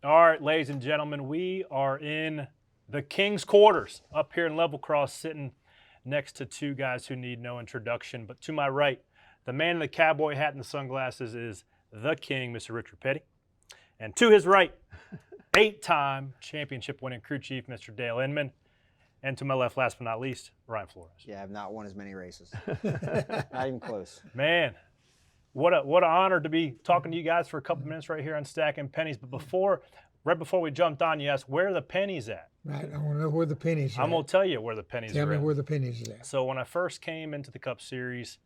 All right, ladies and gentlemen, we are in the King's Quarters up here in Level Cross, sitting next to two guys who need no introduction. But to my right, the man in the cowboy hat and the sunglasses is the King, Mr. Richard Petty. And to his right, 8-time championship-winning crew chief, Mr. Dale Inman. And to my left, last but not least, Ryan Flores. Yeah, I've not won as many races. Not even close. Man, what an honor to be talking to you guys for a couple minutes right here on Stacking Pennies. But right before we jumped on, you asked, where are the pennies at? Right, I want to know where the pennies are. I'm going to tell you where the pennies Tell are me at. where the pennies is at. So when I first came into the Cup Series,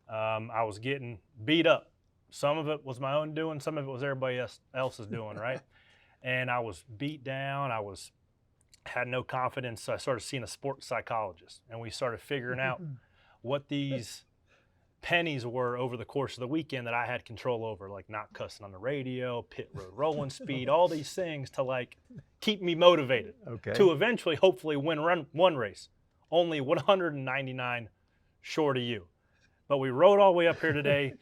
I was getting beat up. Some of it was my own doing, some of it was everybody else's doing, right? And I was beat down. Had no confidence. So I started seeing a sports psychologist, and we started figuring out what these pennies were over the course of the weekend that I had control over, like not cussing on the radio, pit road rolling speed, all these things to like keep me motivated to eventually, hopefully, win one race. Only 199 short of you. But we rode all the way up here today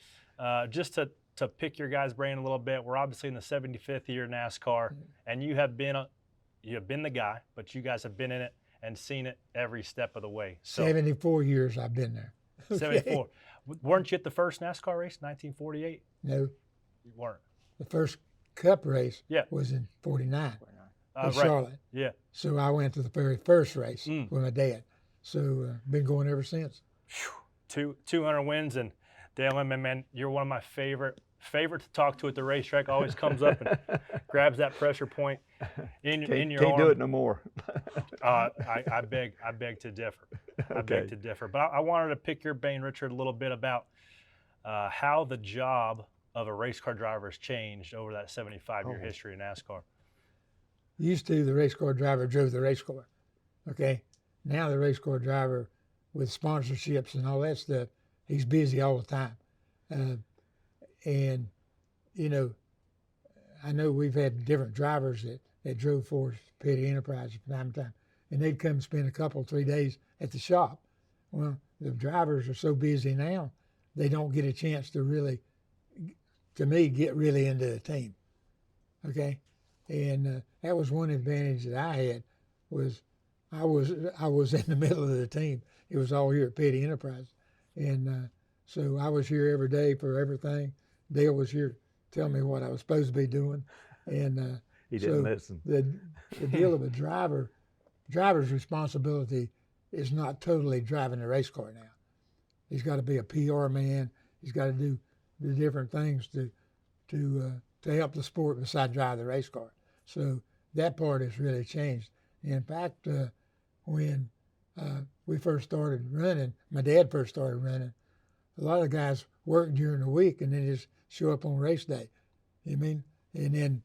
just to pick your guys' brain a little bit. We're obviously in the 75th year of NASCAR, and you have been the guy, but you guys have been in it and seen it every step of the way. So 74 years I've been there. Okay. 74. Weren't you at the first NASCAR race, 1948? No, You weren't. the first Cup race Yeah. was in 49 in Right. Charlotte. Yeah. So I went to the very first race Mm. with my dad. So been going ever since. 200 wins, and Dale Inman, man, you're one of my favorite to talk to at the racetrack. Always comes up and grabs that pressure point in your Can't arm. do it no more. I beg to differ. I beg to differ. But I wanted to pick your brain, Richard, a little bit about how the job of a race car driver has changed over that 75-year history in NASCAR. Used to, the race car driver drove the race car. Okay. Now the race car driver, with sponsorships and all that stuff, he's busy all the time. And, you know, I know we've had different drivers that drove for us, Petty Enterprise from time to time, and they'd come spend a couple, 3 days at the shop. Well, the drivers are so busy now, they don't get a chance to really, to me, get really into the team. Okay. And that was one advantage that I had, was I was in the middle of the team. It was all here at Petty Enterprise. And so I was here every day for everything. Dale was here telling me what I was supposed to be doing. And He didn't listen. The deal of a driver's responsibility is not totally driving the race car now. He's got to be a PR man. He's got to do the different things to help the sport besides drive the race car. So that part has really changed. In fact, when we first started running, my dad first started running, a lot of guys work during the week and then just show up on race day. You mean? And then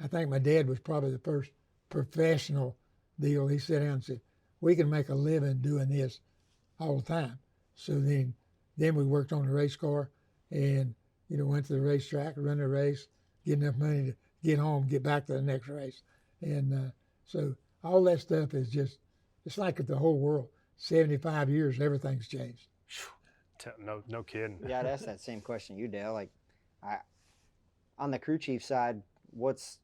I think my dad was probably the first professional deal. He sat down and said, we can make a living doing this all the time. So then we worked on the race car and, you know, went to the racetrack, run the race, get enough money to get home, get back to the next race. And so all that stuff is just, it's like the whole world. 75 years, everything's changed. No kidding. Yeah, I'd ask that same question you, Dale. Like, on the crew chief side, what's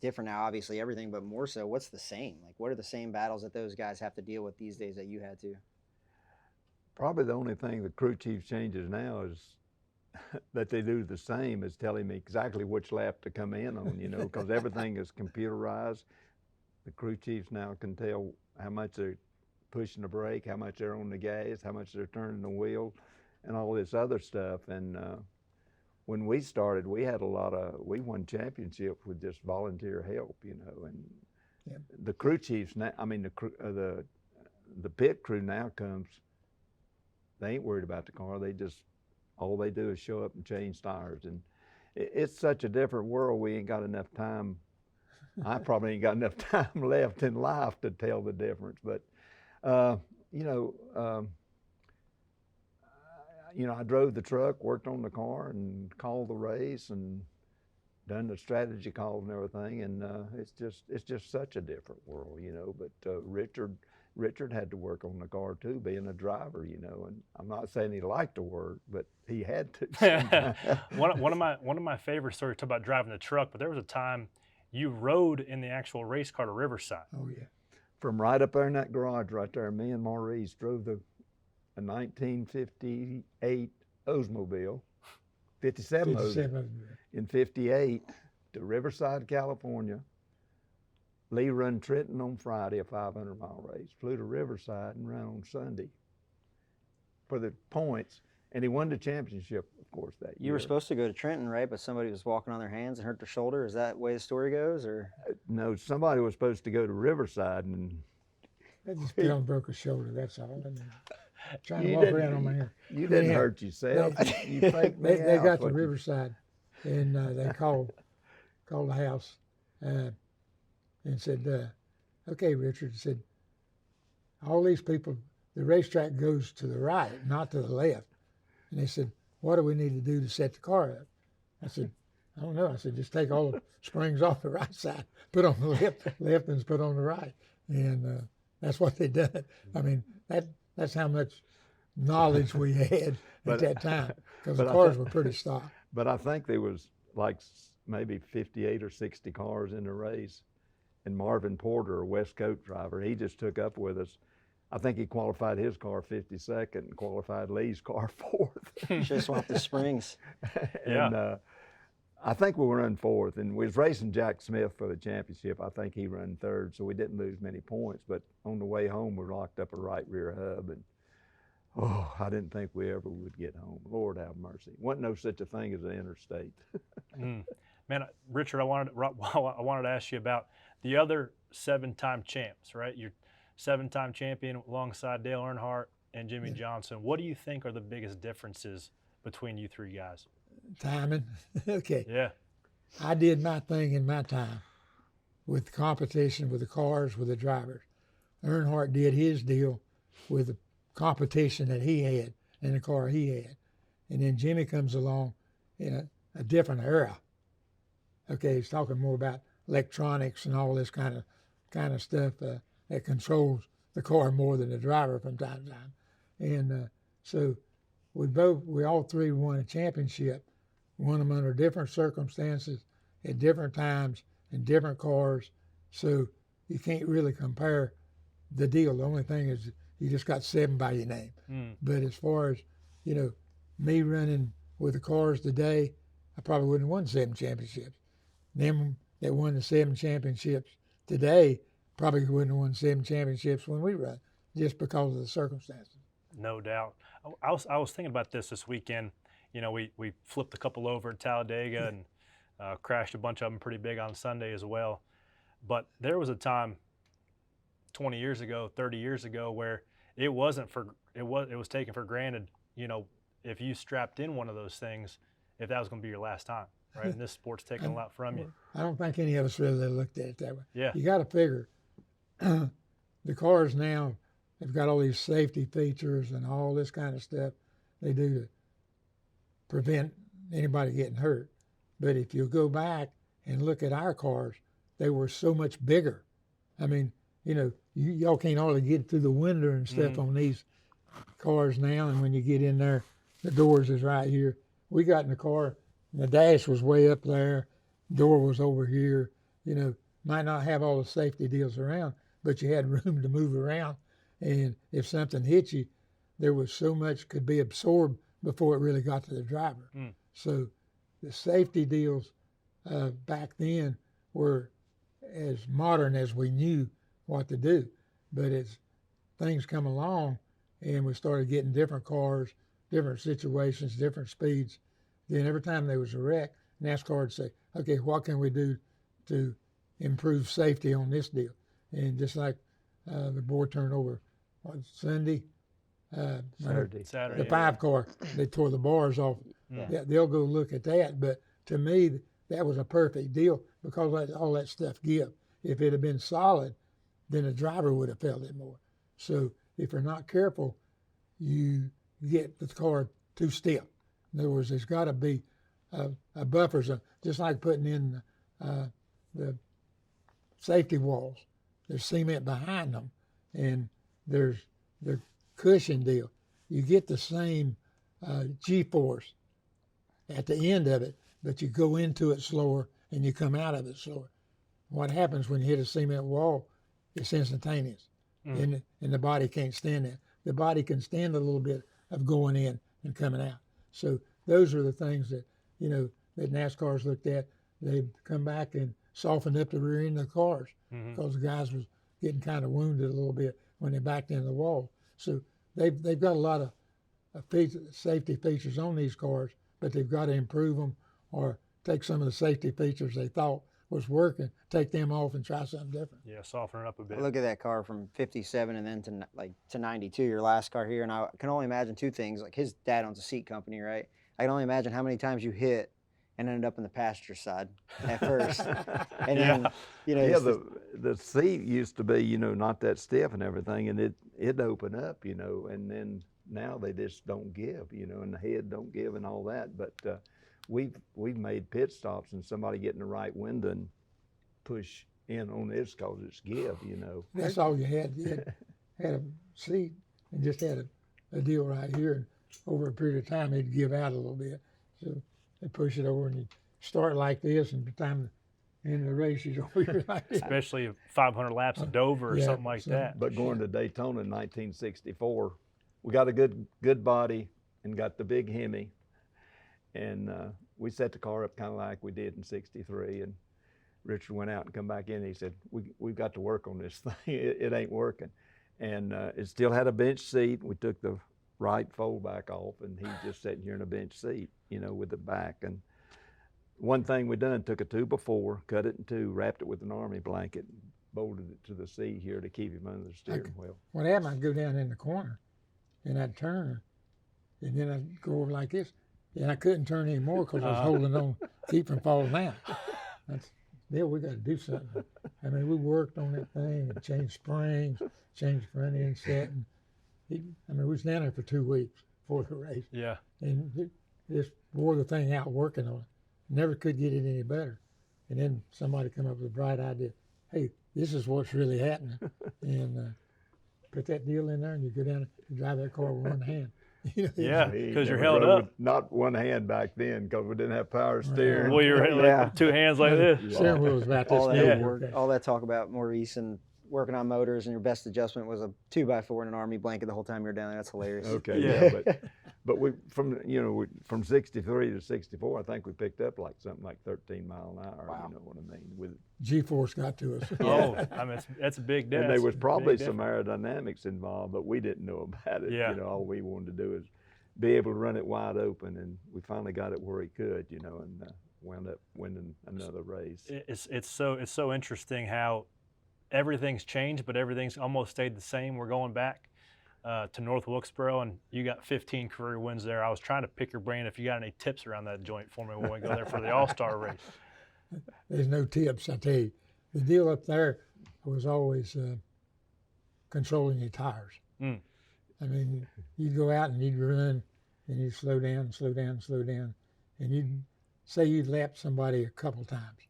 different now? Obviously everything, but more so, what's the same? Like, what are the same battles that those guys have to deal with these days that you had to? Probably the only thing the crew chief changes now is that they do the same as telling me exactly which lap to come in on, you know, because everything is computerized. The crew chiefs now can tell how much they're pushing the brake, how much they're on the gas, how much they're turning the wheel, and all this other stuff. And when we started, we won championships with just volunteer help, you know. And Yep. the crew chiefs now, I mean, the pit crew now comes. They ain't worried about the car. All they do is show up and change tires. And it's such a different world. We ain't got enough time. I probably ain't got enough time left in life to tell the difference. But, you know, I drove the truck, worked on the car, and called the race, and done the strategy calls and everything. And it's just such a different world, you know. But Richard had to work on the car too, being a driver, you know. And I'm not saying he liked to work, but he had to. one of my favorite stories, talk about driving the truck. But there was a time you rode in the actual race car to Riverside. Oh yeah. From right up there in that garage right there, me and Maurice drove a 1958 Oldsmobile, 57 Oldsmobile, 57. in 58 to Riverside, California. Lee run Trenton on Friday, a 500-mile race. Flew to Riverside and ran on Sunday for the points, and he won the championship, of course, that year. You were supposed to go to Trenton, right? But somebody was walking on their hands and hurt their shoulder. Is that the way the story goes, or? No, somebody was supposed to go to Riverside, and They just fell and broke a shoulder. That's all. And trying to You walk didn't- around on my hand. you didn't Yeah. hurt yourself. You faked me They out, got to what you- Riverside, and they called the house and said, "Okay, Richard," said, "all these people, the racetrack goes to the right, not to the left." And they said, "What do we need to do to set the car up?" I said, "I don't know." I said, "Just take all the springs off the right side, put on the left ones, put on the right," and that's what they did. I mean, that's how much knowledge we had at that time, because the but I cars thi- were pretty stock. But I think there was like maybe 58 or 60 cars in the race. And Marvin Porter, a West Coast driver, he just took up with us. I think he qualified his car 52nd and qualified Lee's car 4th. Should have swapped the springs. And I think we were run 4th. And we was racing Jack Smith for the championship. I think he run 3rd, so we didn't lose many points. But on the way home, we locked up a right rear hub. And I didn't think we ever would get home. Lord have mercy. Wasn't no such a thing as an interstate. Man, Richard, I wanted to ask you about the other 7-time champs, right? You're 7-time champion alongside Dale Earnhardt and Jimmy Johnson. What do you think are the biggest differences between you three guys? Timing. Okay. Yeah. I did my thing in my time with competition, with the cars, with the drivers. Earnhardt did his deal with the competition that he had and the car he had. And then Jimmy comes along in a different era. Okay, he's talking more about electronics and all this kind of stuff that controls the car more than the driver from time to time. And so we all three won a championship, won them under different circumstances at different times in different cars. So you can't really compare the deal. The only thing is you just got 7 by your name. But as far as, me running with the cars today, I probably wouldn't have won 7 championships. Them that won the 7 championships today probably wouldn't have won 7 championships when we run, just because of the circumstances. No doubt. I was thinking about this weekend. We flipped a couple over at Talladega and crashed a bunch of them pretty big on Sunday as well. But there was a time 20 years ago, 30 years ago, where it was taken for granted, if you strapped in one of those things, if that was going to be your last time, right? And this sport's taking a lot from you. I don't think any of us really looked at it that way. Yeah. You got to figure the cars now have got all these safety features and all this kind of stuff they do to prevent anybody getting hurt. But if you go back and look at our cars, they were so much bigger. I mean, y'all can't hardly get through the window and stuff on these cars now. And when you get in there, the doors is right here. We got in the car, and the dash was way up there, door was over here. Might not have all the safety deals around, but you had room to move around. And if something hit you, there was so much could be absorbed before it really got to the driver. So the safety deals back then were as modern as we knew what to do. But as things come along and we started getting different cars, different situations, different speeds, then every time there was a wreck, NASCAR would say, okay, what can we do to improve safety on this deal? And just like the board turned over on Sunday, Saturday. the 5 car, they tore the bars off. They'll go look at that. But to me, that was a perfect deal because all that stuff give. If it had been solid, then the driver would have felt it more. So if you're not careful, you get the car too stiff. In other words, there's got to be a buffer zone, just like putting in the safety walls. There's cement behind them, and there's the cushion deal. You get the same G-force at the end of it, but you go into it slower and you come out of it slower. what happens when you hit a cement wall, it's instantaneous, and the body can't stand that. The body can stand a little bit of going in and coming out. So those are the things that that NASCAR's looked at. They've come back and softened up the rear end of the cars because the guys was getting kind of wounded a little bit when they backed into the wall. So they've got a lot of safety features on these cars, but they've got to improve them or take some of the safety features they thought was working, take them off and try something different. Yeah, soften it up a bit. I look at that car from 57 and then to 92, your last car here, and I can only imagine two things. Like his dad owns a seat company, right? I can only imagine how many times you hit and ended up in the passenger side at first. And then, the seat used to be, not that stiff and everything, and it'd open up, and then now they just don't give, and the head don't give and all that. But we've made pit stops and somebody get in the right window and push in on this because it's give, That's all you had. You had a seat and just had a deal right here. And over a period of time, it'd give out a little bit. So they push it over and you start like this, and by the time the end of the race, you're over here like this. Especially 500 laps of Dover or something like that. But going to Daytona in 1964, we got a good body and got the big Hemi, and we set the car up kind of like we did in '63. And Richard went out and come back in. And he said, "We've got to work on this thing. It ain't working." And it still had a bench seat. We took the right fold back off, and he's just sitting here in a bench seat, with the back. And one thing we done, took a 2x4, cut it in two, wrapped it with an army blanket, bolted it to the seat here to keep him under the steering wheel. What happened, I'd go down in the corner, and I'd turn, and then I'd go over like this, and I couldn't turn anymore because I was holding on, keep from falling out. We got to do something. I mean, we worked on that thing and changed springs, changed front end set, and we was down there for 2 weeks before the race. Yeah. And just wore the thing out working on it. Never could get it any better. And then somebody come up with a bright idea. Hey, this is what's really happening. And put that deal in there, and you go down and drive that car with one hand. Yeah, because you're held up. Not one hand back then, because we didn't have power steering. Well, you're like 2 hands like this. Steering wheel was about this. All that talk about Maurice and working on motors, and your best adjustment was a 2x4 and an army blanket the whole time you were down there. That's hilarious. Okay, yeah, but we from 63 to 64, I think we picked up something like 13 miles an hour. Wow. You know what I mean? With G-force got to us. Oh, that's a big difference. And there was probably some aerodynamics involved, but we didn't know about it. Yeah. All we wanted to do is be able to run it wide open, and we finally got it where he could, and wound up winning another race. It's so interesting how everything's changed, but everything's almost stayed the same. We're going back to North Wilkesboro, and you got 15 career wins there. I was trying to pick your brain if you got any tips around that joint for me when we go there for the All-Star race. There's no tips, I tell you. The deal up there was always controlling your tires. I mean, you'd go out and you'd run, and you'd slow down, and you'd say you'd lap somebody a couple times.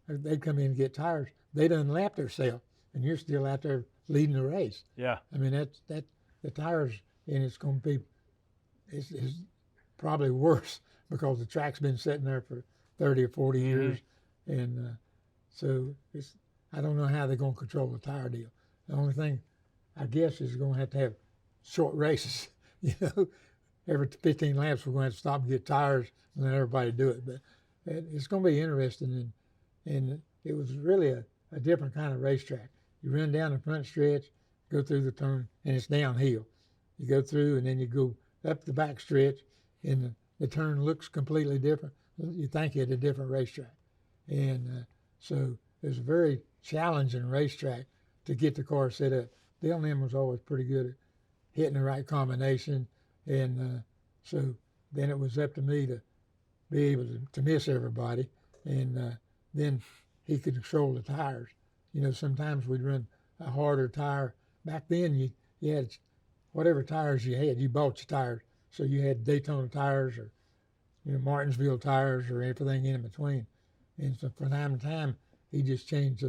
They'd come in and get tires. They'd unlap themselves, and you're still out there leading the race. Yeah. I mean, that the tires, and it's going to be, it's probably worse because the track's been sitting there for 30 or 40 years, and so I don't know how they're going to control the tire deal. The only thing, I guess, is going to have short races. Every 15 laps we're going to have to stop and get tires and let everybody do it. But it's going to be interesting, and it was really a different kind of racetrack. You run down the front stretch, go through the turn, and it's downhill. You go through, and then you go up the back stretch, and the turn looks completely different. You think you're at a different racetrack. And so it was a very challenging racetrack to get the car set up. Dale Nim was always pretty good at hitting the right combination, and so then it was up to me to be able to miss everybody, and then he could control the tires. Sometimes we'd run a harder tire. Back then, you had whatever tires you had, you bought your tires. So you had Daytona tires or Martinsville tires or everything in between. And so from time to time, he just changed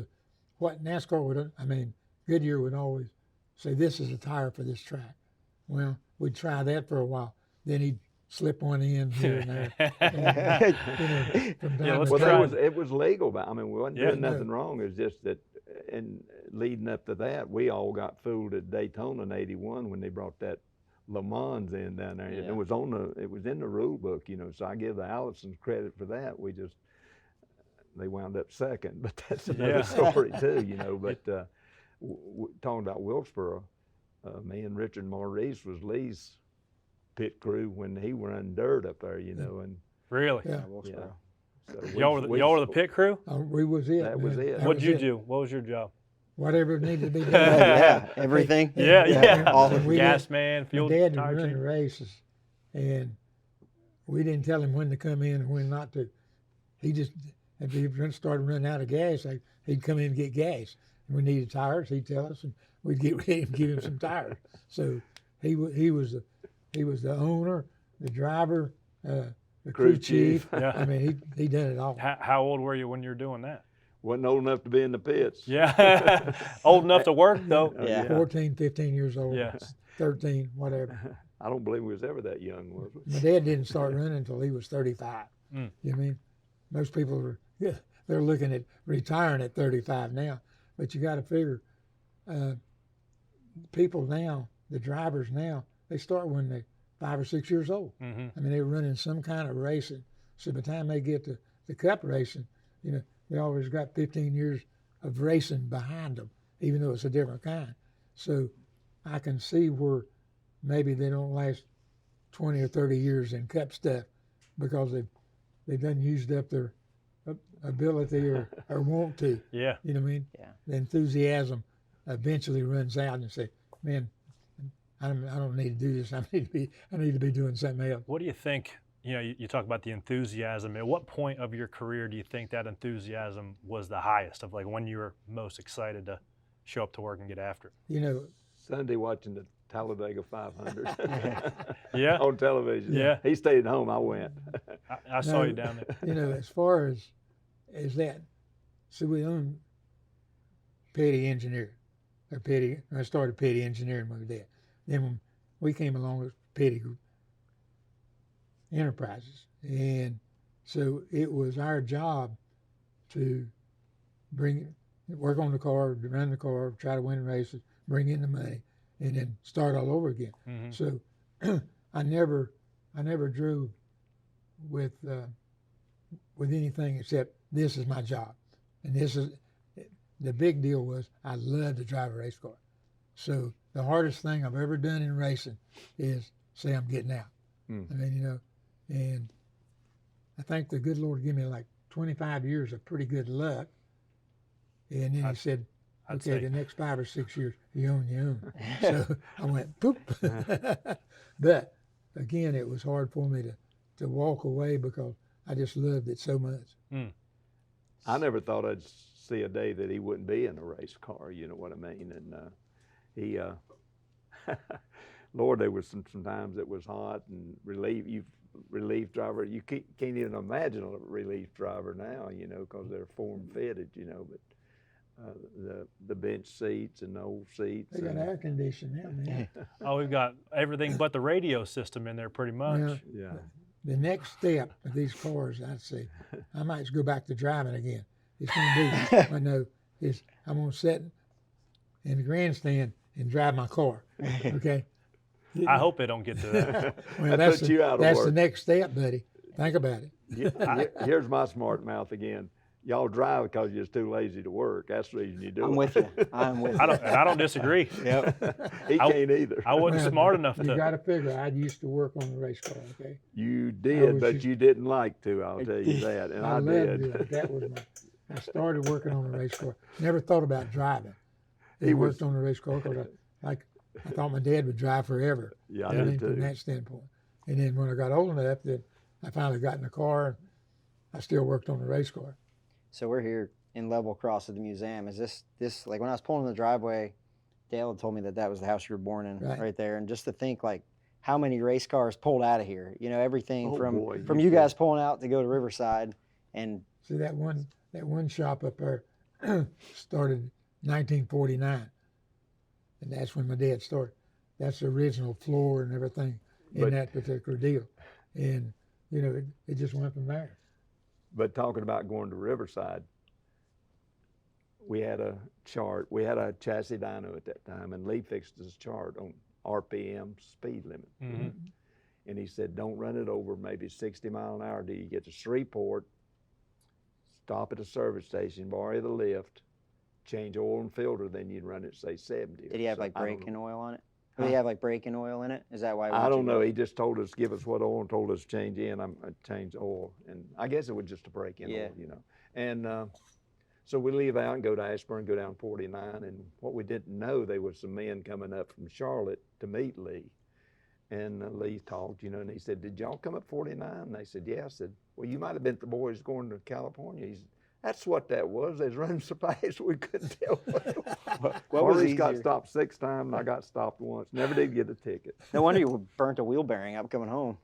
what NASCAR would, Goodyear would always say, this is a tire for this track. Well, we'd try that for a while. Then he'd slip one in here and there. From Yeah, time let's to Well, try time. it was legal, but I mean, we wasn't Yeah. doing nothing wrong. It's just that, and leading up to that, we all got fooled at Daytona in '81 when they brought that Le Mans in down there. Yeah. It was in the rule book, so I give the Allisons credit for that. They wound up second, but that's another Yeah. story too, But talking about Wilkesboro, me and Richard Maurice was Lee's pit crew when he ran dirt up there, and Really? Yeah. Wilkesboro. so Y'all were the pit crew? We was it. That was man. it. That What'd was you it. do? What was your job? Whatever needed to be done. Yeah, everything. Yeah. All And we Gas didn't- man, My fuel, dad tire would run the change. races, and we didn't tell him when to come in and when not to. He just, if he started running out of gas, he'd come in and get gas. And we needed tires, he'd tell us, and we'd get ready and give him some tires. So he was the owner, the driver, the crew chief. Yeah. I mean, he done it all. How old were you when you were doing that? wasn't old enough to be in the pits. Yeah. Old enough to work though. Yeah. 14, 15 years old, Yeah. 13, whatever. I don't believe we was ever that young, was we? My dad didn't start running until he was 35. Mm. You know what I mean? Most people are, they're looking at retiring at 35 now. But you got to figure, people now, the drivers now, they start when they're 5 or 6 years old. Mm-hmm. I mean, they're running some kind of racing. So by the time they get to the cup racing, they always got 15 years of racing behind them, even though it's a different kind. So I can see where maybe they don't last 20 or 30 years in cup stuff because they've done used up their ability or want to. Yeah. You know what I mean? Yeah. The enthusiasm eventually runs out and you say, man, I don't need to do this. I need to be doing something else. What do you think? You talk about the enthusiasm. At what point of your career do you think that enthusiasm was the highest, of like when you were most excited to show up to work and get after it? Sunday watching the Talladega 500 Yeah. on television. Yeah. He stayed at home. I went. I saw you down there. As far as that, so we own petty engineering, I started petty engineering with my dad. Then when we came along with petty enterprises, and so it was our job to work on the car, run the car, try to win races, bring in the money, and then start all over again. Mm-hmm. So I never drove with anything except this is my job, and this is the big deal. Was I love to drive a race car. So the hardest thing I've ever done in racing is say I'm getting out. Mm. I mean, and I think the good Lord gave me like 25 years of pretty good luck, and then he said, I'd okay, say- the next 5 or 6 years, you own your own. So I went, poop. But again, it was hard for me to walk away because I just loved it so much. I never thought I'd see a day that he wouldn't be in a race car. You know what I mean? And he, Lord, there was some times it was hot and relief driver. You can't even imagine a relief driver now, because they're form fitted, But the bench seats and the old seats. They got and, air conditioning now, man. Oh, we've got everything but the radio system in there pretty much. Yeah. yeah. The next step of these cars, I'd say, I might just go back to driving again. It's going to be, I know, I'm going to sit in the grandstand and drive my car. Okay. I hope they don't get to that. Well, That puts you out of that's the work. next step, buddy. Think about it. Here's my smart mouth again. Y'all drive because you're just too lazy to work. That's the reason you do it. I'm with you. I'm with you. I don't disagree. Yep. He I- can't either. I wasn't Well, smart enough You got to. to figure, I used to work on the race car, okay? You I did, was but just- you didn't like to, I'll tell you that. And I loved did. it. That was I started working on the race car. Never thought about driving. He I was- worked on the race car because I thought my dad would drive forever. Yeah, I I mean, did from too. that standpoint. And then when I got old enough, then I finally got in the car and I still worked on the race car. So we're here in Level Cross at the museum. Is this like when I was pulling in the driveway, Dale had told me that was the house you were born in Right. there. And just to think like how many race cars pulled out of here, everything Oh, boy, from you you could- guys pulling out to go to Riverside and See that one shop up there started in 1949, and that's when my dad started. That's the original floor and everything in But- that particular deal. and you know it just went from there. But talking about going to Riverside, we had a chart. We had a chassis dyno at that time, and Lee fixed his chart on RPM speed limit. Mm-hmm. And he said, don't run it over maybe 60 mile an hour till you get to Shreveport, stop at a service station, borrow the lift, change oil and filter, then you'd run it, say, 70. Did he have So, like I don't braking know. oil on it? Did he have like braking oil in it? Is that why? I don't know. He just told us, give us what oil, and told us to change in. I changed oil, and I guess it was just a break-in Yeah. oil, you know. And so we leave out and go to Ashburn, go down 49, and what we didn't know, there was some men coming up from Charlotte to meet Lee. And Lee talked, you know, and he said, did y'all come up 49? And they said, yeah. I said, well, you might have been the boys going to California. He said, that's what that was. They was running so fast we couldn't tell what it was. What was Maurice got easier? stopped 6 times, and I got stopped once. Never did get a ticket. No wonder you burnt a wheel bearing up coming home.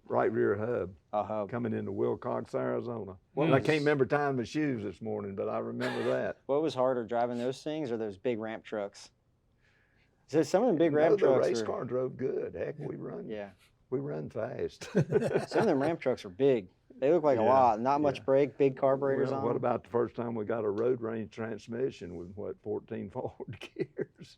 Right rear hub. A hub. Coming into Wilcox, Arizona. What And I was- can't remember tying my shoes this morning, but I remember that. What was harder, driving those things or those big ramp trucks? So some of them big No, ramp the trucks race are, car drove good. Heck, we run fast. some of them ramp trucks are big. They look like a Yeah, lot. Not much yeah. brake, big carburetors Well, on what them. about the first time we got a road range transmission with 14 forward gears?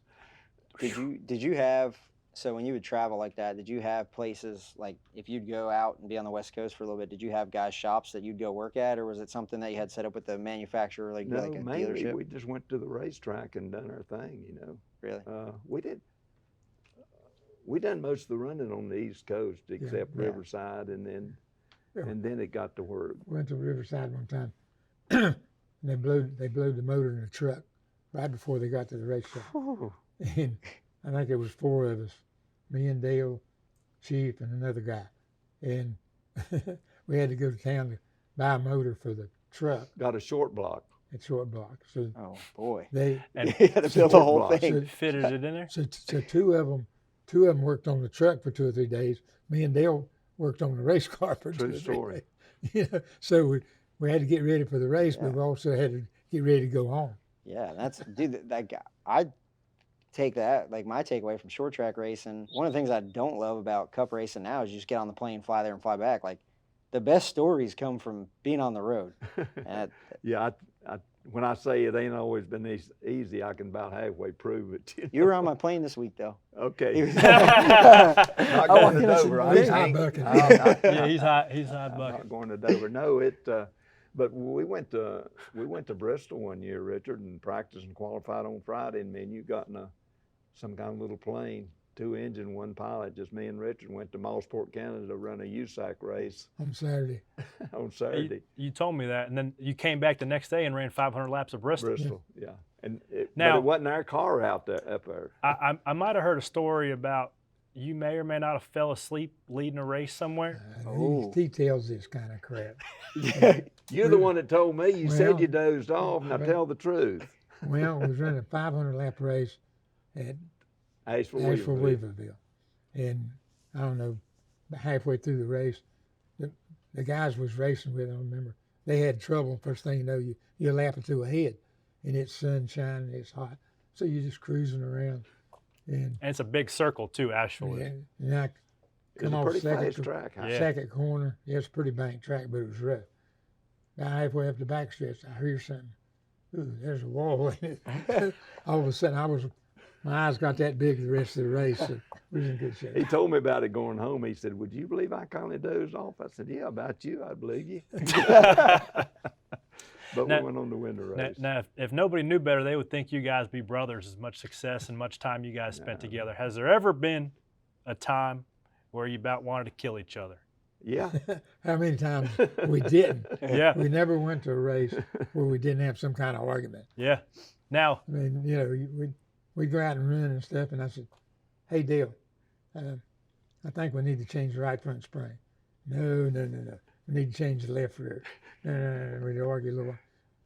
Did you have, so when you would travel like that, did you have places like if you'd go out and be on the West Coast for a little bit, did you have guys' shops that you'd go work at, or was it something that you had set up with the manufacturer, like, No, like a mainly dealership? we just went to the racetrack and done our thing, you know. Really? We done most of the running on the East Coast except yeah. Riverside, and then Yeah. and then it got to where Went to Riverside one time. And they blew the motor in the truck right before they got to the racetrack. And I think it was 4 of us, me and Dale, Chief, and another guy. And we had to go to town to buy a motor for the truck got a short block. at Short Block. So Oh boy. they, And You had to build the whole block. thing. so, fitted it in there. so 2 of them worked on the truck for 2 or 3 days. Me and Dale worked on the race car for True 2 or 3 story. days. You know, so we had to get ready for the race, but we also had to get ready to go home. Yeah, that's dude. That guy. I take that like my takeaway from short track racing. One of the things I don't love about cup racing now is you just get on the plane, fly there, and fly back. Like the best stories come from being on the road. And Yeah, when I say it ain't always been easy, I can about halfway prove it. you were on my plane this week though. Okay. Not Not going to Dover. He's hot bucking. Yeah, he's hot. He's hot I'm bucket. not going to Dover. No, but we went to Bristol one year, Richard, and practiced and qualified on Friday. And me and you got in some kind of little plane, 2 engine, 1 pilot. Just me and Richard went to Mosport, Canada, to run a USAC race On Saturday. on Saturday. You told me that, and then you came back the next day and ran 500 laps of Bristol. Bristol, yeah. And but Now- it wasn't our car up there. I might have heard a story about you may or may not have fell asleep leading a race somewhere. Oh. He tells this kind of crap. You're the one that told me. You said Well, you dozed off. Now tell the truth. Well, we was running a 500 lap race at Asheville, Asheville, Weaverville. Weaverville. And I don't know, halfway through the race, the guys was racing with, I remember, they had trouble. First thing you know, you're lapping to a head, and it's sunshine and it's hot. So you're just cruising around. And And it's a big circle too, Asheville. is. and I It's come a off pretty second, fast track. Yeah. second corner. Yeah, it's a pretty banked track, but it was rough. About halfway up the backstretch, I hear something. Ooh, there's a wall in it. All of a sudden, my eyes got that big the rest of the race. So we was in good shape. He told me about it going home. He said, would you believe I kind of dozed off? I said, yeah, about you, I believe you. But Now- we went on to win the race. Now, if nobody knew better, they would think you guys be brothers. As much success and much time you guys spent together. Has there ever been a time where you about wanted to kill each other? Yeah. How many times we didn't? Yeah, We never went to a race where we didn't have some kind of argument. yeah. Now, I mean, you know, we'd go out and run and stuff, and I said, hey, Dale, I think we need to change the right front spring. No. We need to change the left rear. No. We'd argue a little.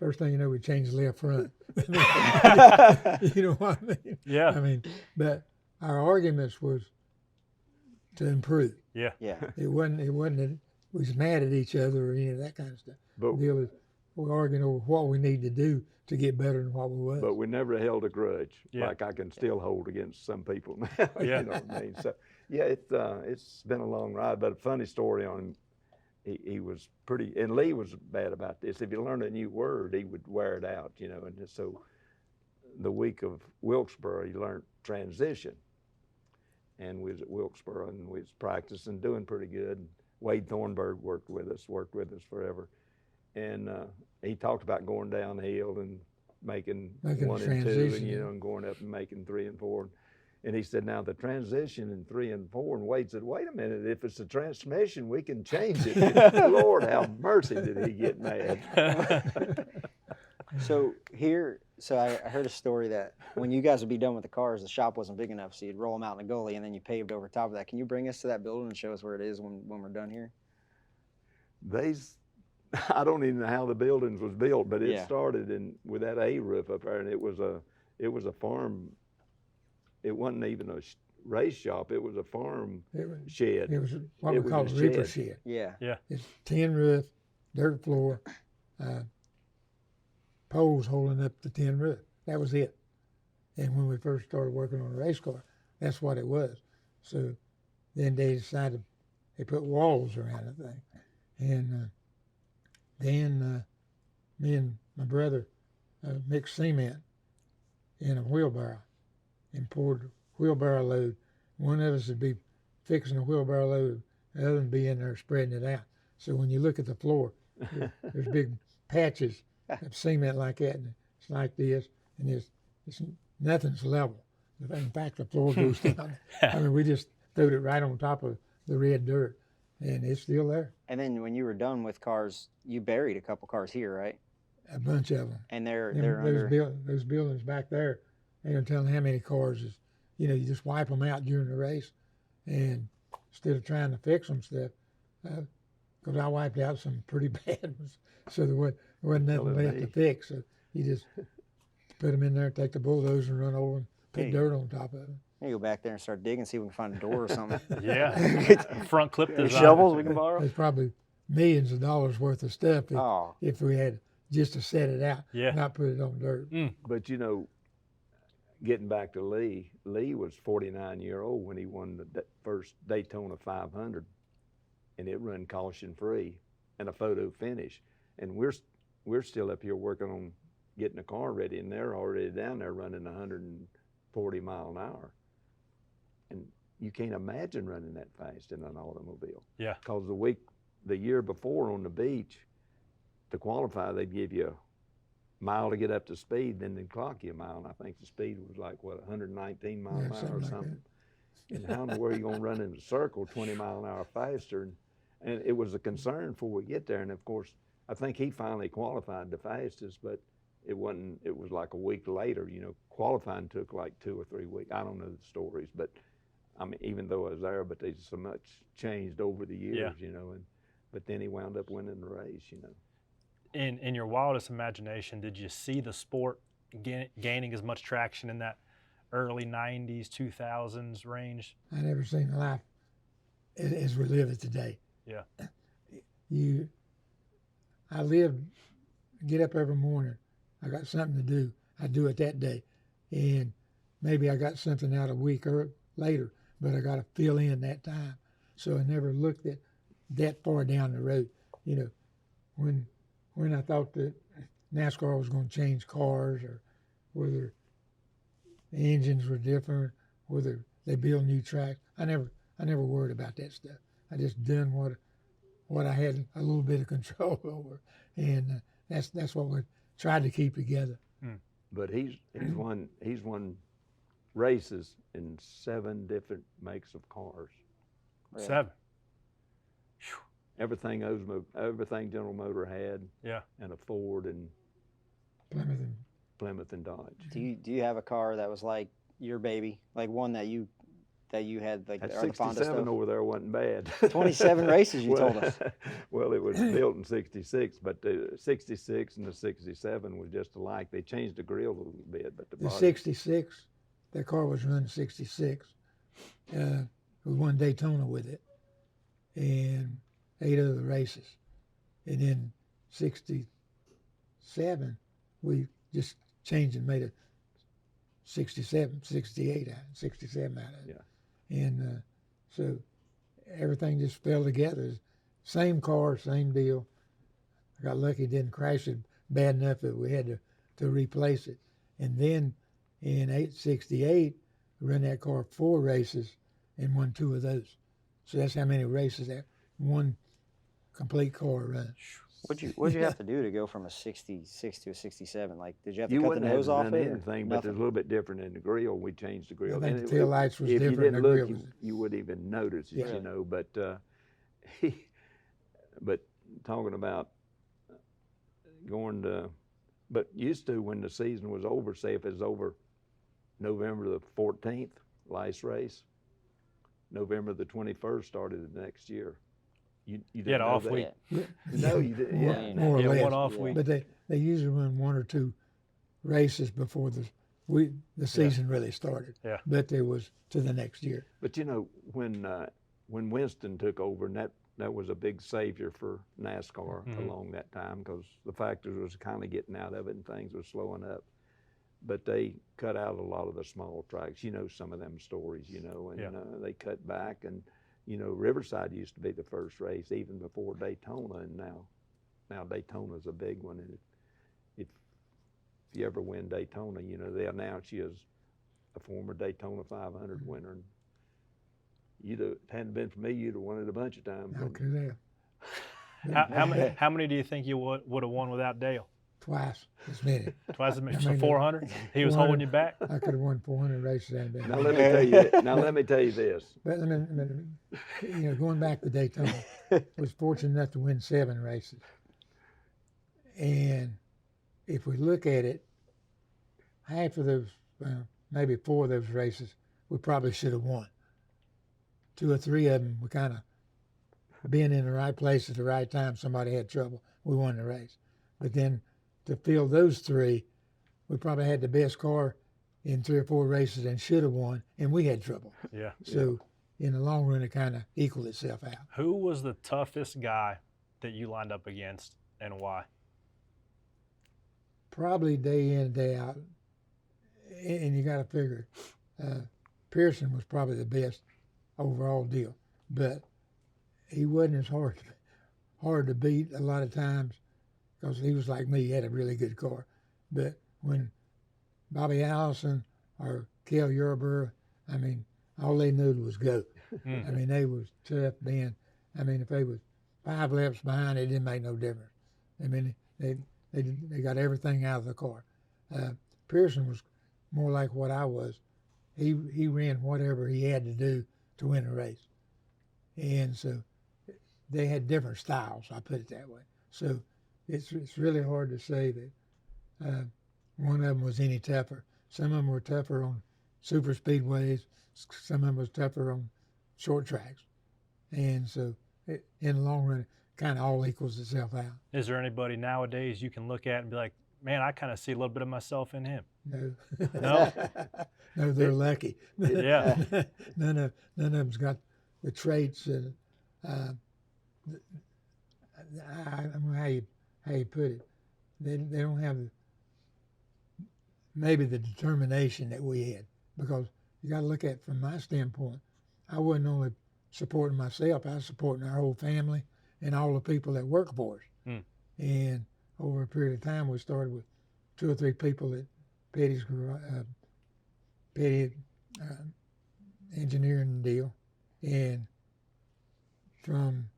First thing you know, we change the left front. You know what I mean? yeah, I mean, but our arguments was to improve. yeah. Yeah. It wasn't that we was mad at each other or any of that kind of stuff. But, The deal is we're arguing over what we need to do to get better than what we was. but we never held a grudge Yeah. like I can still hold against some people now. Yeah. You know what I mean? So Yeah, it's been a long ride, but a funny story on him. He was pretty, and Lee was bad about this. If you learned a new word, he would wear it out, you know. And so the week of Wilkesboro, he learned transition. And we was at Wilkesboro and we was practicing, doing pretty good. Wade Thornburg worked with us forever. And he talked about going downhill and making 1 and 2, and, you know, and going up and making 3 and 4. And he said, now the transition in 3 and 4, and Wade said, wait a minute, if it's a transmission, we can change it. Lord, have mercy, did he get mad. So I heard a story that when you guys would be done with the cars, the shop wasn't big enough, so you'd roll them out in the gully, and then you paved over top of that. Can you bring us to that building and show us where it is when we're done here? I don't even know how the buildings was built, but it Yeah. started with that A roof up there, and it was a farm. It wasn't even a race shop. It was a farm shed. It was what It we was call a a reaper shed. shed. Yeah. It's tin roof, dirt floor, poles holding up the tin roof. That was it. And when we first started working on a race car, that's what it was. So then they decided they put walls around the thing. And then me and my brother mixed cement in a wheelbarrow and poured a wheelbarrow load. One of us would be fixing a wheelbarrow load, the other would be in there spreading it out. So when you look at the floor, there's big patches of cement like that, and it's like this, and nothing's level. In fact, the floor goes down. I mean, we just threw it right on top of the red dirt, and it's still there. And then when you were done with cars, you buried a couple cars here, right? A bunch of them. And they're Those under. those buildings back there, ain't no telling how many cars is. You know, you just wipe them out during the race, and instead of trying to fix them stuff, because I wiped out some pretty bad ones, so there wasn't nothing left to fix. So you just put them in there, take the bulldozer and run over and put dirt on top of them. You go back there and start digging, see if we can find a door or something. Yeah. Front clip Any design. shovels we can borrow? There's probably millions of dollars worth of stuff Oh, if we had just to set it out, Yeah. not put it on dirt. But you know, getting back to Lee was 49-year-old when he won the first Daytona 500, and it run caution free and a photo finish. And we're still up here working on getting the car ready, and they're already down there running 140 mile an hour. And you can't imagine running that fast in an automobile. Yeah. Because the year before on the beach, to qualify, they'd give you a mile to get up to speed, then they'd clock you a mile. And I think the speed was like, 119 miles an hour or something. And how in the world are you going to run in a circle 20 mile an hour faster? And it was a concern before we get there. And of course, I think he finally qualified the fastest, but it was like a week later. You know, qualifying took like 2 or 3 weeks. I don't know the stories, but I mean, even though I was there, but there's so much changed over the years, you know, but then he wound up winning the race, you know. In your wildest imagination, did you see the sport gaining as much traction in that early 90s, 2000s range? I never seen a life as we live it today. Yeah. I get up every morning. I got something to do. I do it that day. And maybe I got something out a week or later, but I got to fill in that time. So I never looked at that far down the road. You know, when I thought that NASCAR was going to change cars, or whether the engines were different, whether they build new tracks, I never worried about that stuff. I just done what I had a little bit of control over, and that's what we tried to keep together. But he's won races in 7 different makes of cars. really? 7. Everything General Motor had, Yeah. and a Ford and Plymouth and Dodge. Do you have a car that was like your baby, like one that you had, like That or the fondest 67 of? over there wasn't bad. 27 races, you told us. Well, it was built in '66, but the '66 and the '67 was just alike. They changed the grill a little bit, but the The body. 66, that car was running 66. We won Daytona with it, and 8 other races. And in 67, we just changed and made a 67, 68 out, 67 out of it. Yeah. And So everything just fell together. Same car, same deal. I got lucky it didn't crash it bad enough that we had to replace it. And then in 868, we ran that car 4 races and won 2 of those. So that's how many races that one complete car run. What'd you have to do to go from a 66 to a 67? Like, did you have to You cut the wouldn't have nose off done it? Or anything, but it's a nothing? little bit different in the grill. We changed the grill. I think And the tail lights was if different. you didn't and the look, grill was, you wouldn't even notice it, Yeah. you know. But but talking about going to, but used to when the season was over, say if it was over November the 14th, last race, November the 21st started the next year. You didn't had an know off that? week. No, you didn't. more, Yeah. more or Yeah, less. one off Yeah. week. But they usually run 1 or 2 races before the season really started. Yeah. But there was to the next year. But you know, when Winston took over, and that was a big savior for NASCAR Mhm. along that time, because the factors was kind of getting out of it and things were slowing up. But they cut out a lot of the small tracks. You know some of them stories, you know, and Yeah. they cut back. And you know, Riverside used to be the first race even before Daytona, and now Daytona's a big one. And if you ever win Daytona, you know they announce you as a former Daytona 500 winner. And if it hadn't been for me, you'd have won it a bunch of times. How wouldn't could you? they have? How many do you think you would have won without Dale? Twice as many. Twice as many. I So mean, 400. He was holding you back. I could have won 400 races that day. Now let me tell you. Now let me tell you this. But I mean, you know, going back to Daytona, was fortunate enough to win 7 races. And if we look at it, half of those, maybe 4 of those races, we probably should have won. 2 or 3 of them, we kind of being in the right place at the right time. Somebody had trouble. We won the race. But then to fill those 3, we probably had the best car in 3 or 4 races and should have won, and we had trouble. Yeah. So in the long run, it kind of equaled itself out. Who was the toughest guy that you lined up against, and why? Probably day in, day out. And you got to figure, Pearson was probably the best overall deal, but he wasn't as hard to beat a lot of times because he was like me. He had a really good car. But when Bobby Allison or Cale Yarborough, I mean, all they knew was go. I mean, they was tough then. I mean, if they was 5 laps behind, it didn't make no difference. I mean, they got everything out of the car. Pearson was more like what I was. He ran whatever he had to do to win a race. And so they had different styles, I put it that way. So it's really hard to say that one of them was any tougher. Some of them were tougher on super speedways. Some of them was tougher on short tracks. And so in the long run, it kind of all equals itself out. Is there anybody nowadays you can look at and be like, man, I kind of see a little bit of myself in him? No. No? No, they're lucky. Yeah. None of them's got the traits and I don't know how you put it. They don't have maybe the determination that we had, because you got to look at it from my standpoint. I wasn't only supporting myself; I was supporting our whole family and all the people that work for us. And over a period of time, we started with 2 or 3 people at Pennies engineering deal, and from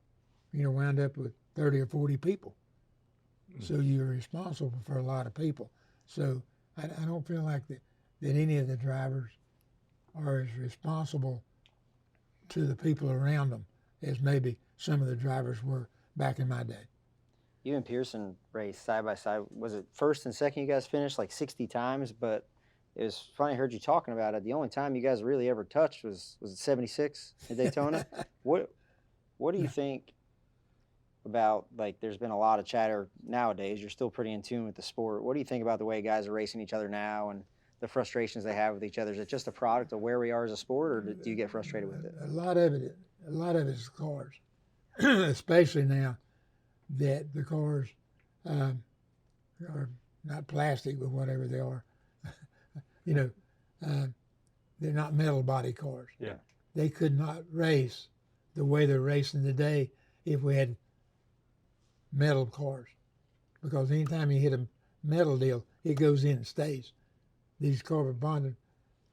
wound up with 30 or 40 people. So you're responsible for a lot of people. So I don't feel like that any of the drivers are as responsible to the people around them as maybe some of the drivers were back in my day. You and Pearson raced side by side. Was it first and second you guys finished like 60 times? But it was funny, I heard you talking about it. The only time you guys really ever touched was it 76 at Daytona? What do you think about, like, there's been a lot of chatter nowadays. You're still pretty in tune with the sport. What do you think about the way guys are racing each other now and the frustrations they have with each other? Is it just a product of where we are as a sport, or do you get frustrated with it? A lot of it is cars, especially now that the cars are not plastic, but whatever they are. They're not metal body cars. Yeah. they could not race the way they're racing today if we had metal cars, because anytime you hit a metal deal, it goes in and stays. These carbon bonded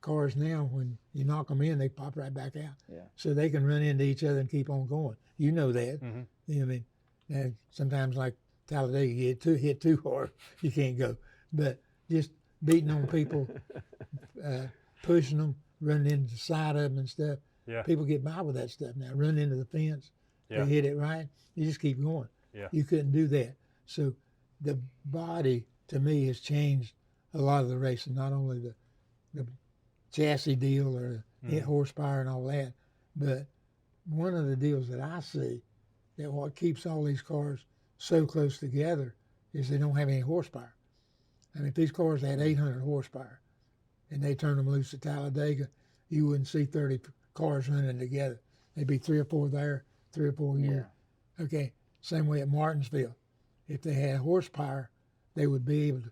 cars now, when you knock them in, they pop right back out. Yeah. So they can run into each other and keep on going. You know that. Mm-hmm. You know what I mean? And sometimes, like Talladega, you hit too hard, you can't go. But just beating on people, pushing them, running into the side of them and stuff. Yeah. People get by with that stuff now. Run into the fence, Yeah. they hit it right, you just keep going. Yeah. You couldn't do that. So the body, to me, has changed a lot of the racing, not only the chassis deal or horsepower and all that, but one of the deals that I see that what keeps all these cars so close together is they don't have any horsepower. I mean, if these cars had 800 horsepower and they turned them loose at Talladega, you wouldn't see 30 cars running together. There'd be 3 or 4 there, 3 or 4 here. Okay, same way at Martinsville. If they had horsepower, they would be able to,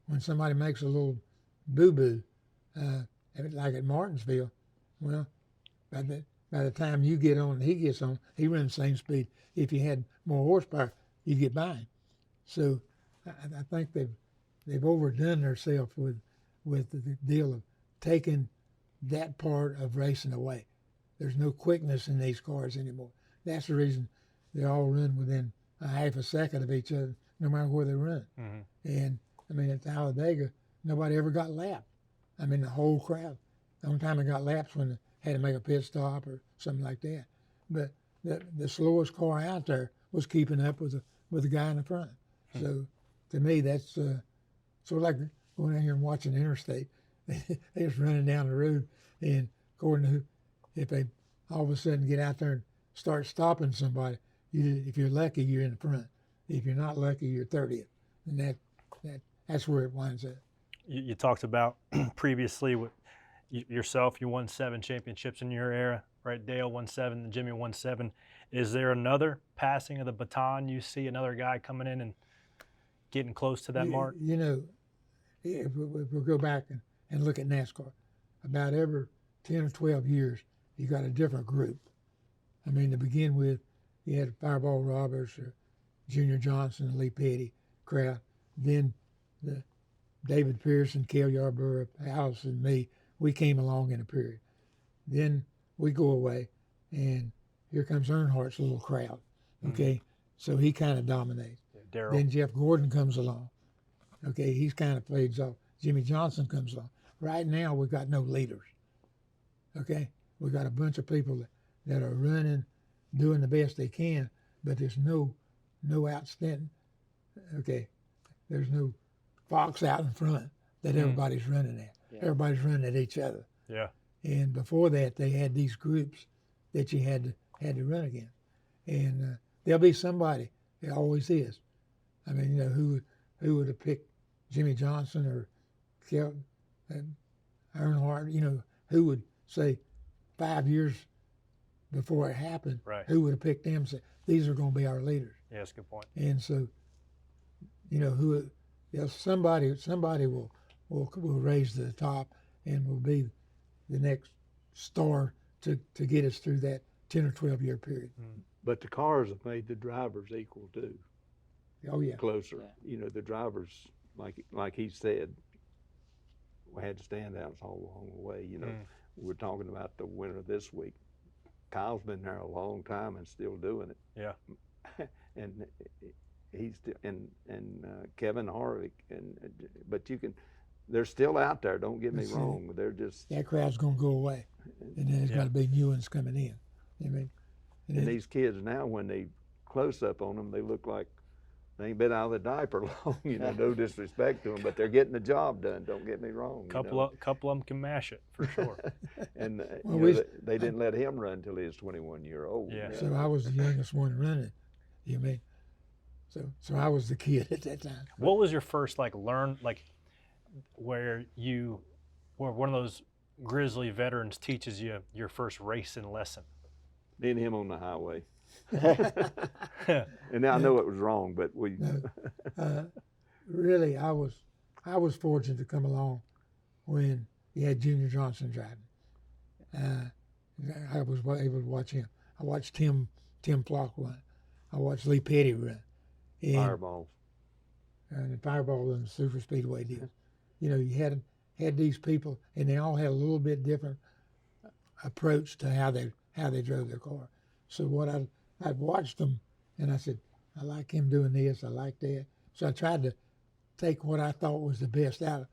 when somebody makes a little boo-boo, like at Martinsville, well, by the time you get on and he gets on, he runs the same speed. If you had more horsepower, you get by him. So I think they've overdone themselves with the deal of taking that part of racing away. There's no quickness in these cars anymore. That's the reason they all run within a half a second of each other, no matter where they run. Mm-hmm. And I mean, at Talladega, nobody ever got lapped. I mean, the whole crowd. The only time I got laps when they had to make a pit stop or something like that. But the slowest car out there was keeping up with the guy in the front. So to me, that's sort of like going out here and watching the interstate. They just running down the road, and according to if they all of a sudden get out there and start stopping somebody, if you're lucky, you're in the front. If you're not lucky, you're 30th, and that's where it winds up. You talked about previously with yourself, you won 7 championships in your era, right? Dale won 7, and Jimmy won 7. Is there another passing of the baton? You see another guy coming in and getting close to that mark? You know, if we go back and look at NASCAR, about every 10 or 12 years, you got a different group. I mean, to begin with, you had Fireball Roberts or Junior Johnson, Lee Petty, crowd. Then the David Pearson, Cale Yarborough, Alice, and me, we came along in a period. Then we go away, and here comes Earnhardt's little crowd. Okay, so he kind of dominates. Darryl. Then Jeff Gordon comes along. Okay, he's kind of fades off. Jimmy Johnson comes along. Right now, we've got no leaders. Okay, we've got a bunch of people that are running, doing the best they can, but there's no outstanding. Okay, there's no fox out in front that everybody's running at. Yeah. Everybody's running at each other. Yeah. And before that, they had these groups that you had to run against. And there'll be somebody. There always is. I mean, you know, who would have picked Jimmy Johnson or Earnhardt? You know, who would say 5 years before it happened? Right. Who would have picked them and said, these are going to be our leaders? Yeah, that's a good point. And so, you know, somebody will raise to the top and will be the next star to get us through that 10 or 12 year period. But the cars have made the drivers equal too. Oh yeah. Closer. Yeah. You know, the drivers, like he said, we had standouts all along the way. You know, we're talking about the winner this week. Kyle's been there a long time and still doing it. Yeah. And he's still, and Kevin Harvick, but they're still out there. Don't get me That's it. wrong. They're just, That crowd's going to go away, and then there's got to be new ones coming in. I mean, and these kids now, when they close up on them, they look like they ain't been out of the diaper long. You know, no disrespect to them, but they're getting the job done. Don't get me wrong. Couple of them can mash it for sure. And Well, you know, they didn't let him run till he was 21-year-old. Yeah. So I was the youngest one running. You mean? So I was the kid at that time. What was your first where one of those grizzly veterans teaches you your first racing lesson? Me and him on the highway. And I know it was wrong, but we. Really, I was fortunate to come along when you had Junior Johnson driving, I was able to watch him. I watched Tim Flock run. I watched Lee Petty run. And, Fireballs. and the Fireball and the Super Speedway deal. You know, you had these people, and they all had a little bit different approach to how they drove their car. So what I'd watched them, and I said, I like him doing this, I like that. So I tried to take what I thought was the best out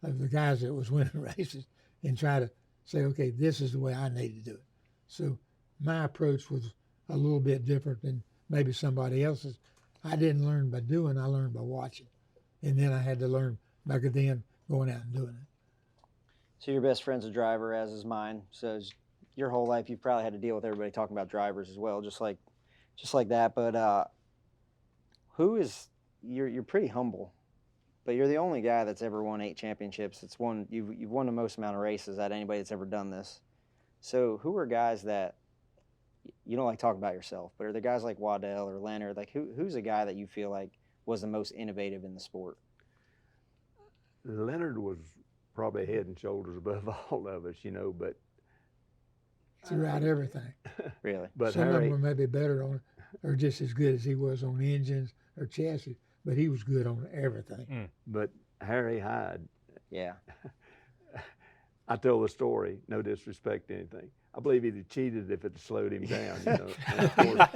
of the guys that was winning races and try to say, okay, this is the way I need to do it. So my approach was a little bit different than maybe somebody else's. I didn't learn by doing, I learned by watching. And then I had to learn back then going out and doing it. So your best friend's a driver, as is mine. So your whole life you've probably had to deal with everybody talking about drivers as well, just like that. But you're pretty humble, but you're the only guy that's ever won 8 championships. You've won the most amount of races out of anybody that's ever done this. So who are guys that you don't like talking about yourself, but are there guys like Waddell or Leonard? Like who's a guy that you feel like was the most innovative in the sport? Leonard was probably head and shoulders above all of us, you know, but Throughout everything. Really? but Some of Harry, them were maybe better on, or just as good as he was on engines or chassis, but he was good on everything. but Harry Hyde, Yeah. I tell the story, no disrespect to anything. I believe he'd have cheated if it had slowed him down, you know. And of course,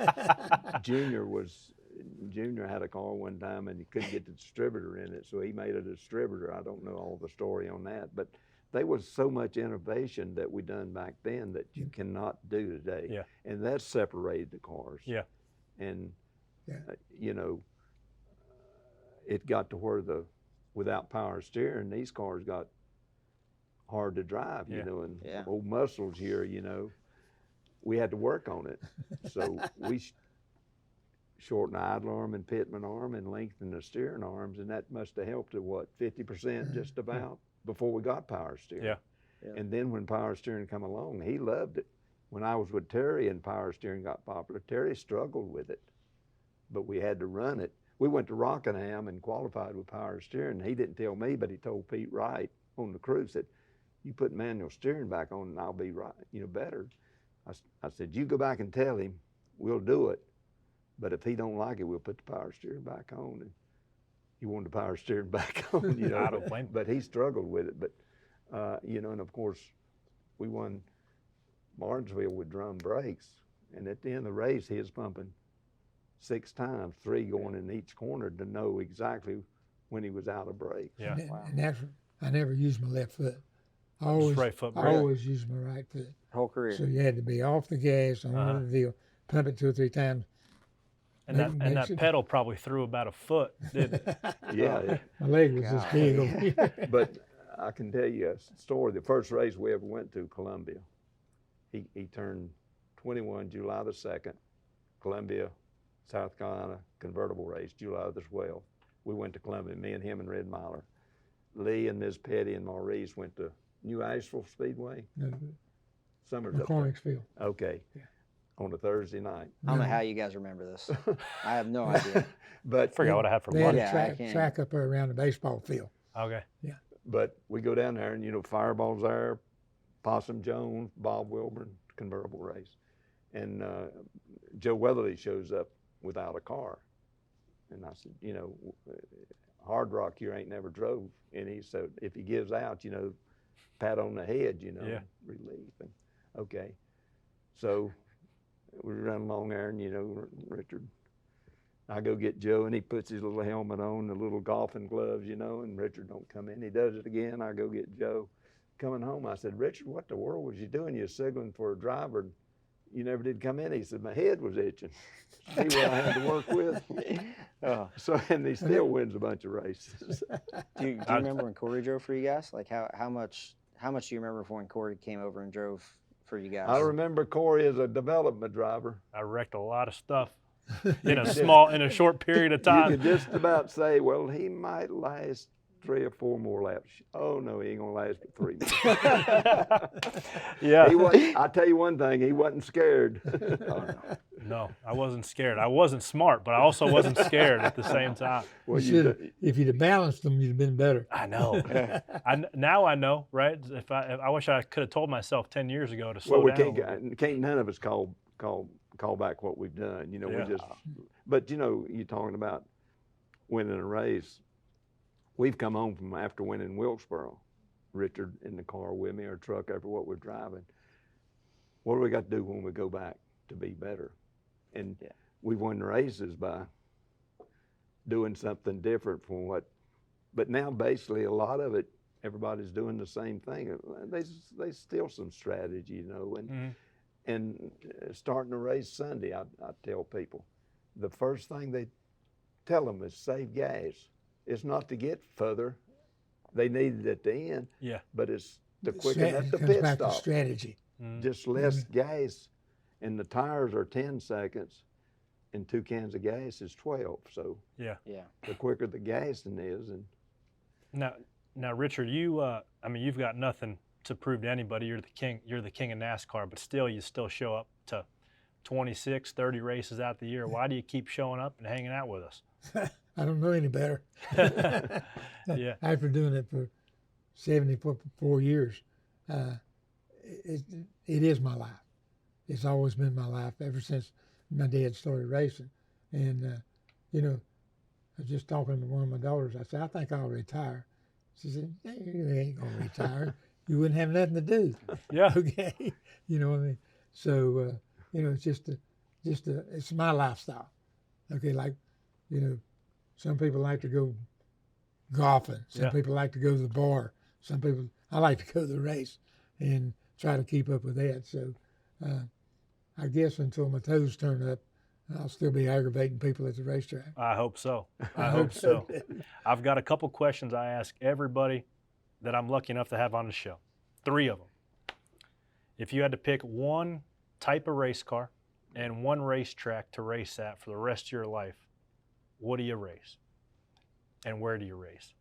Junior had a car one time and he couldn't get the distributor in it, so he made a distributor. I don't know all the story on that, but there was so much innovation that we done back then that you cannot do today. Yeah. And that separated the cars. Yeah. And, Yeah. you know, it got to where without power steering, these cars got hard to drive, you Yeah. know, and Yeah. old muscles here, you know, we had to work on it. So we shortened the idler arm and pitman arm and lengthened the steering arms, and that must have helped to 50% just about before we got power steering. Yeah. Yeah. And then when power steering come along, he loved it. When I was with Terry and power steering got popular, Terry struggled with it, but we had to run it. We went to Rockingham and qualified with power steering. He didn't tell me, but he told Pete Wright on the crew, said, you put manual steering back on and I'll be right, you know, better. I said, you go back and tell him, we'll do it. But if he don't like it, we'll put the power steering back on. And he wanted the power steering back on, you know. I don't blame him. But he struggled with it. But, you know, and of course, we won Martinsville with drum brakes. And at the end of the race, he was pumping 6 times, 3 going in each corner to know exactly when he was out of brakes. Yeah. And that's, I never used my left foot. I always, right foot I brake. always used my right foot. Whole career. So you had to be off the gas, on the wheel, pump it 2 or 3 times. And that pedal probably threw about a foot, didn't it? Yeah. My leg was this big over here. But I can tell you a story. The first race we ever went to, Columbia, he turned 21 July the 2nd, Columbia, South Carolina, convertible race, July the 12th. We went to Columbia, me and him and Red Miler. Lee and Ms. Petty and Maurice went to New Asheville Speedway. Summers up there. McCormicksville. Okay. Yeah. On a Thursday night. I don't know how you guys remember this. I have no idea. But Forgot what I had for They had lunch. a Yeah, I can't- track up there around the baseball field. Okay. But we go down there and, you know, Fireball's there, Possum Jones, Bob Wilburn, convertible race. And Joe Weatherly shows up without a car. And I said, you know, Hard Rock here ain't never drove any, so if he gives out, you know, pat on the head, you know, Yeah. relief. And okay. So we run along there and, you know, Richard, I go get Joe and he puts his little helmet on, the little golfing gloves, you know, and Richard don't come in. He does it again. I go get Joe. Coming home, I said, Richard, what the world was you doing? You're signaling for a driver. And you never did come in. He said, my head was itching. See what I had to work with? So, and he still wins a bunch of races. Do you remember when Corey drove for you guys? Like how much do you remember when Corey came over and drove for you guys? I remember Corey as a development driver. I wrecked a lot of stuff in a short period of You time. could just about say, well, he might last 3 or 4 more laps. Oh no, he ain't gonna last but 3 more. Yeah. He wasn't, I tell you one thing, he wasn't scared. Oh, no. No, I wasn't scared. I wasn't smart, but I also wasn't scared at the same time. Well, You should, if you'd have balanced them, you'd have been better. I know. Now I know, right? If I wish I could have told myself 10 years ago to slow well, we down. can't none of us call back what we've done. You know, Yeah. we just. But you know, you're talking about winning a race. We've come home from after winning Wilkesboro. Richard in the car with me, or truck, over what we're driving. What do we got to do when we go back to be better? And Yeah. we won races by doing something different from what. But now, basically, a lot of it, everybody's doing the same thing. They steal some strategy, you know. And starting a race Sunday, I tell people, the first thing they tell them is save gas. It's not to get further. They need it at the end. Yeah. But it's to quicken up the It comes pit back to stop. strategy. Just less gas, and the tires are 10 seconds, and 2 cans of gas is 12. So Yeah. Yeah. the quicker the gassing is, and Now, Richard, you've got nothing to prove to anybody. You're the king. You're the king of NASCAR, but still, you still show up to 26, 30 races out the year. Why do you keep showing up and hanging out with us? I don't know any better. Yeah. After doing it for 74 years, it is my life. It's always been my life ever since my dad started racing. And, you know, I was just talking to one of my daughters. I said, I think I'll retire. She said, you ain't going to retire. You wouldn't have nothing to do. Yeah. Okay. You know what I mean? So, you know, it's it's my lifestyle. Okay. Like, you know, some people like to go golfing. Some Yeah. people like to go to the bar. I like to go to the race and try to keep up with that. So, I guess until my toes turn up, I'll still be aggravating people at the racetrack. I hope so. I hope so. I've got a couple questions I ask everybody that I'm lucky enough to have on the show. 3 of them. If you had to pick one type of race car and one racetrack to race at for the rest of your life, what do you race? And where do you race?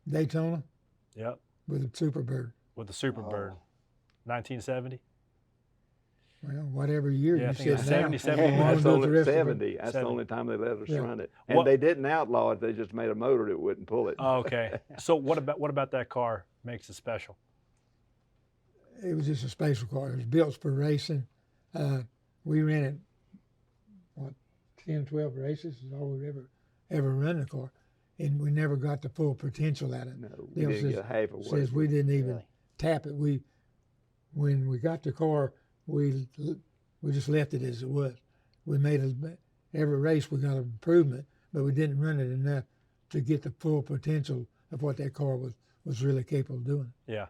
Daytona Yep. with a Superbird. With the Superbird. 1970? Well, whatever year Yeah, I you think it was said now. 70, 71. Long that's as the only rest of it- 70. That's the 70. only time they let us Yeah. run it. And What- they didn't outlaw it. They just made a motor that wouldn't pull it. Oh, okay. So what about that car makes it special? It was just a special car. It was built for racing. We ran it, 10, 12 races is all we ever run the car. And we never got the full potential at it. No, we Dale didn't says- get half of what Says it we didn't even Really? tap it. When we got the car, we just left it as it was. We made every race we got an improvement, but we didn't run it enough to get the full potential of what that car was really capable of doing. Yeah.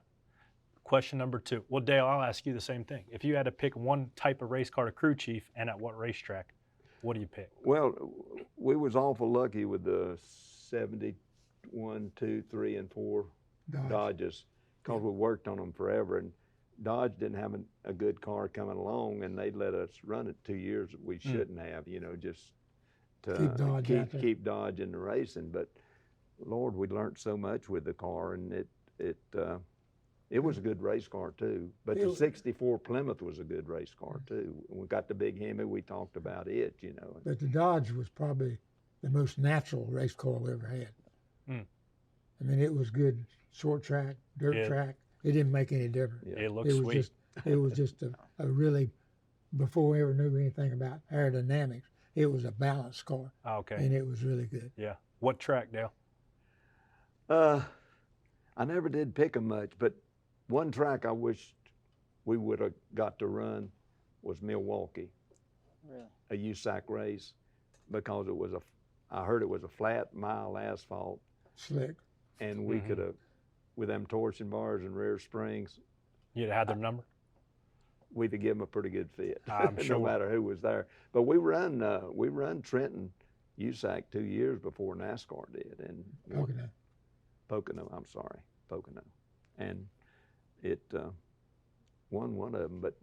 Question number 2. Well, Dale, I'll ask you the same thing. If you had to pick one type of race car to crew chief and at what racetrack, what do you pick? Well, we was awful lucky with the 71, 2, 3, and 4 Dodge. Dodges, because we worked on them forever. And Dodge didn't have a good car coming along, and they let us run it 2 years that we shouldn't have, you know, just to Keep Dodge out there. keep Dodge in the racing. But Lord, we learned so much with the car, and it was a good race car too. But the It- 64 Plymouth was a good race car too. We got the big Hemi, we talked about it, you know. But the Dodge was probably the most natural race car we ever had. Mm. I mean, it was good short track, dirt Yeah. track. It didn't make any difference. Yeah. It looks It was sweet. just a really, before we ever knew anything about aerodynamics, it was a balanced car, Oh, okay. and it was really good. Yeah. What track, Dale? I never did pick them much, but one track I wished we would have got to run was Milwaukee, Really? a USAC race, because I heard it was a flat mile asphalt, Slick. and we Mhm. could have, with them torsion bars and rear springs, You'd have had their number? we'd have given them a pretty good fit, I'm sure. no matter who was there. But we run Trenton USAC 2 years before NASCAR did, and Pocono. Pocono, and it won one of them. But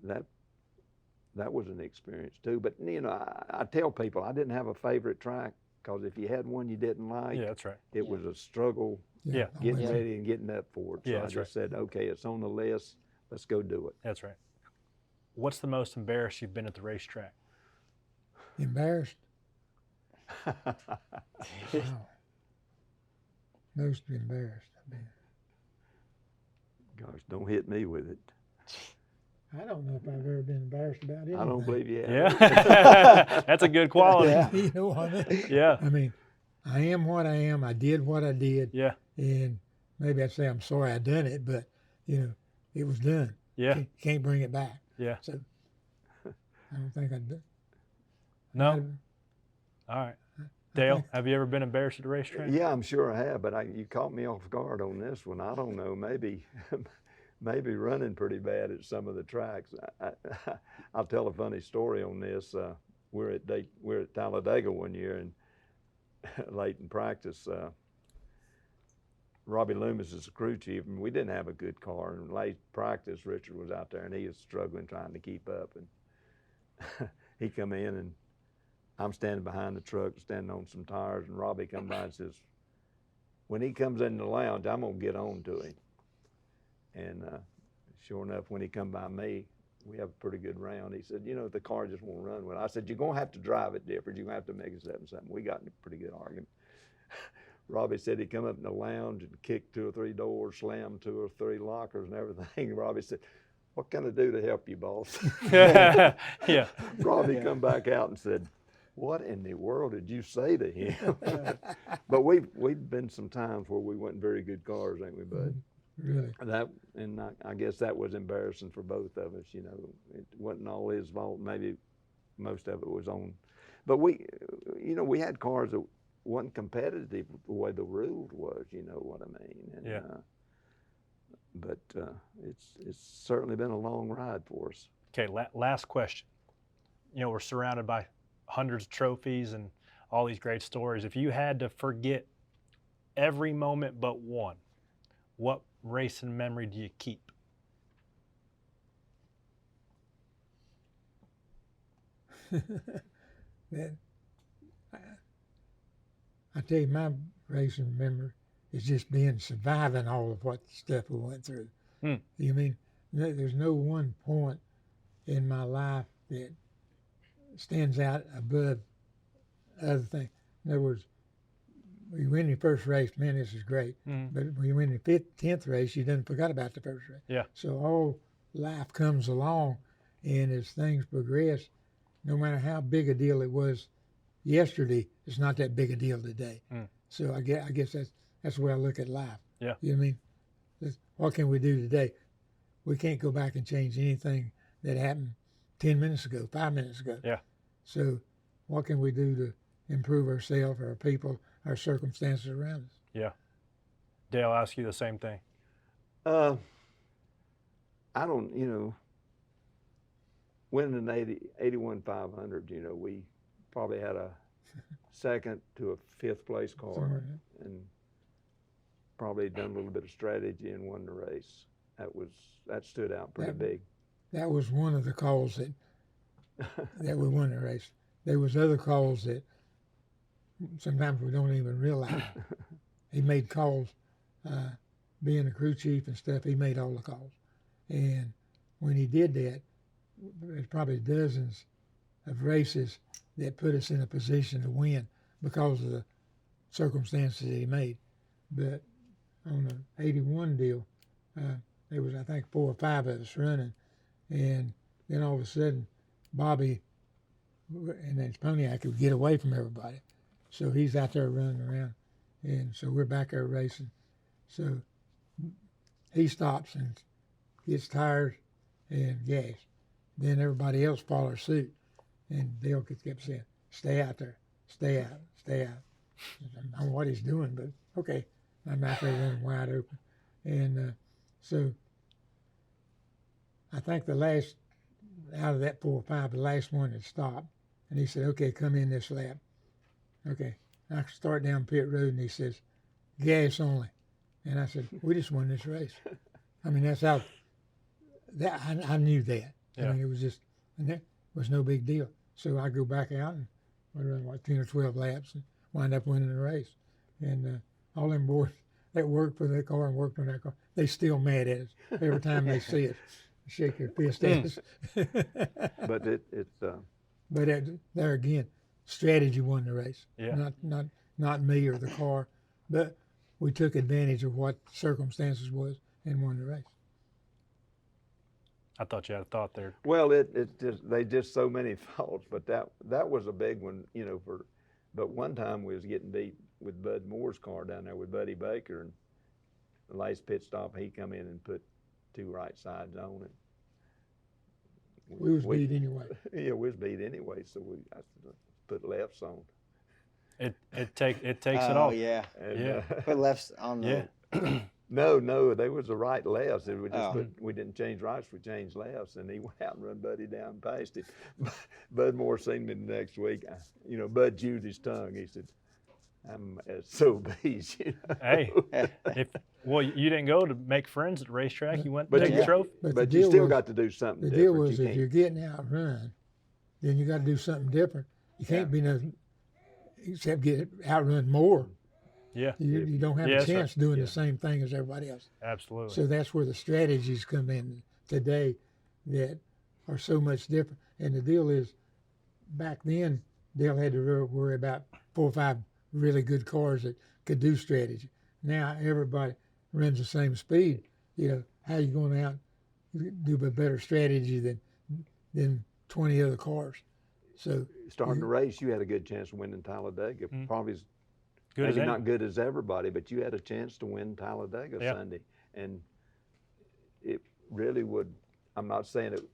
that was an experience too. But you know, I tell people I didn't have a favorite track. Because if you had one you didn't like, Yeah, that's right. it was a struggle Yeah. getting Yeah. ready and getting up for it. So Yeah, I that's just said, okay, it's on the list. Let's go do it. That's right. What's the most embarrassed you've been at the racetrack? Embarrassed? Wow. Most embarrassed I've been. Gosh, don't hit me with it. I don't know if I've ever been embarrassed about anything. I don't believe you have. Yeah. That's a good quality. Yeah. You know what I mean? Yeah. I mean, I am what I am. I did what I did. Yeah. And maybe I'd say I'm sorry I done it, but, it was done. Yeah. Can't bring it back. Yeah. So I don't think I'd do. No? All right. Dale, have you ever been embarrassed at the racetrack? Yeah, I'm sure I have, but you caught me off guard on this one. I don't know, maybe running pretty bad at some of the tracks. I'll tell a funny story on this. We're at Talladega one year, and late in practice, Robbie Loomis is the crew chief, and we didn't have a good car. And late practice, Richard was out there, and he was struggling trying to keep up. And he come in, and I'm standing behind the truck, standing on some tires, and Robbie come by and says, when he comes in the lounge, I'm gonna get on to him. And sure enough, when he come by me, we have a pretty good round. He said, the car just won't run well. I said, you're gonna have to drive it different. You're gonna have to make it something. We got in a pretty good argument. Robbie said he'd come up in the lounge and kick 2 or 3 doors, slam 2 or 3 lockers and everything. Robbie said, what can I do to help you, boss? Yeah. Robbie come back out and said, what in the world did you say to him? But we've been some times where we wasn't very good cars, ain't we, bud? Really? I guess that was embarrassing for both of us. It wasn't all his fault. Maybe most of it was on. But we had cars that wasn't competitive the way the rules was. You know what I mean? And, Yeah. But it's certainly been a long ride for us. Okay, last question. We're surrounded by hundreds of trophies and all these great stories. If you had to forget every moment but one, what racing memory do you keep? I tell you, my racing memory is just surviving all of what stuff we went through. You mean, there's no one point in my life that stands out above other things. In other words, when you win your first race, man, this is great. But when you win your 10th race, you done forgot about the first race. Yeah. So all life comes along, and as things progress, no matter how big a deal it was yesterday, it's not that big a deal today. So I guess that's the way I look at life. Yeah. You know what I mean? What can we do today? We can't go back and change anything that happened 10 minutes ago, 5 minutes ago. Yeah. So what can we do to improve ourselves, our people, our circumstances around us? Yeah. Dale, I'll ask you the same thing. I don't, winning an 81 500, we probably had a second to a 5th place car and probably done a little bit of strategy and won the race. That stood out pretty big. That was one of the calls that we won the race. There was other calls that sometimes we don't even realize. He made calls, being a crew chief and stuff, he made all the calls. And when he did that, there's probably dozens of races that put us in a position to win because of the circumstances that he made. But on the 81 deal, there was, I think, 4 or 5 of us running. And then all of a sudden, Bobby and then Pontiac would get away from everybody. So he's out there running around. And so we're back there racing. So he stops and gets tires and gas. Then everybody else follows suit. And Dale kept saying, stay out there, stay out, stay out. I don't know what he's doing, but okay. I'm out there running wide open. And so I think the last, out of that 4 or 5, the last one had stopped. And he said, okay, come in this lap. Okay. I start down pit road, and he says, gas only. And I said, we just won this race. I mean, that's how, I knew that. Yeah. I mean, it was just, and that was no big deal. So I go back out and we run, 10 or 12 laps, and wind up winning the race. And all them boys that worked for that car and worked on that car, they still mad at us every time they see us. Shake their fist at us. But But there again, strategy won the race. Yeah. Not me or the car, but we took advantage of what circumstances was and won the race. I thought you had a thought there. well, they just so many faults, but that was a big one, you know. But one time we was getting beat with Bud Moore's car down there with Buddy Baker, and the last pit stop he come in and put 2 right sides on it. We was beat anyway. Yeah, we was beat anyway, so I put lefts on. It takes it Oh all. yeah. And, Yeah. Put lefts on the. Yeah. No, they was the right lefts. It was just Oh. we didn't change rights, we changed lefts, and he went out and run Buddy down past it. Bud Moore seen me the next week. You know, Bud chewed his tongue. He said, "I'm so beast." You know? Hey, you didn't go to make friends at the racetrack. You went to But take you the got- trophy. But the But you deal still was- got to do something The different. deal was You if can't- you're getting outrun, then you got to do something different. You can't be nothing except get outrun more. Yeah, You don't have Yes, a sir. chance doing Yeah. the same thing as everybody else. absolutely. So that's where the strategies come in today that are so much different. And the deal is, back then, Dale had to worry about 4 or 5 really good cars that could do strategy. Now everybody runs the same speed. You know, how you going out do a better strategy than 20 other cars? So starting the race, you had a good chance of winning Talladega. Probably Good as maybe any. not good as everybody, but you had a chance to win Talladega Yep. Sunday. And it really would, I'm not saying it